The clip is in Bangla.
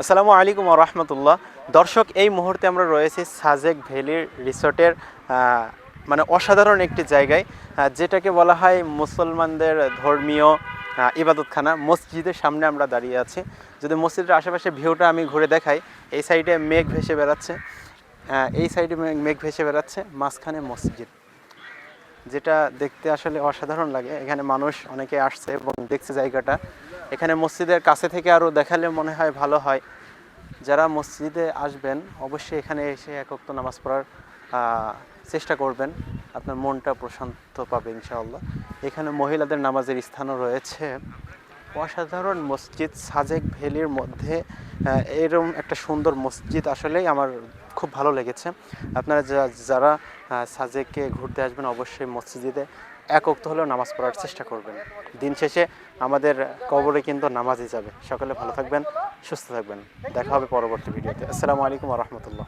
আসসালামু আলাইকুম ওয়া রাহমাতুল্লাহ। দর্শক, এই মুহূর্তে আমরা রয়েছি সাজেক ভ্যালি রিসোর্টের মানে অসাধারণ একটি জায়গায়, যেটাকে বলা হয় মুসলমানদের ধর্মীয় ইবাদতখানা। মসজিদের সামনে আমরা দাঁড়িয়ে আছি। যদি মসজিদের আশেপাশে ভিউটা আমি ঘুরে দেখাই, এই সাইডে মেঘ ভেসে বেড়াচ্ছে, এই সাইডে মেঘ ভেসে বেড়াচ্ছে, মাঝখানে মসজিদ, যেটা দেখতে আসলে অসাধারণ লাগে। এখানে মানুষ অনেকে আসছে এবং দেখছে জায়গাটা। এখানে মসজিদের কাছে থেকে আরও দেখালে মনে হয় ভালো হয়। যারা মসজিদে আসবেন অবশ্যই এখানে এসে এক ওয়াক্ত নামাজ পড়ার চেষ্টা করবেন, আপনার মনটা প্রশান্ত পাবে ইনশাআল্লাহ। এখানে মহিলাদের নামাজের স্থানও রয়েছে। অসাধারণ মসজিদ সাজেক ভ্যালির মধ্যে এরকম একটা সুন্দর মসজিদ আসলেই আমার খুব ভালো লেগেছে। আপনারা যারা সাজেককে ঘুরতে আসবেন অবশ্যই মসজিদে এক ওয়াক্ত হলেও নামাজ পড়ার চেষ্টা করবেন। দিন শেষে আমাদের কবরে কিন্তু নামাজই যাবে। সকলে ভালো থাকবেন, সুস্থ থাকবেন। দেখা হবে পরবর্তী ভিডিওতে। আসসালামু আলাইকুম ওয়া রাহমাতুল্লাহ।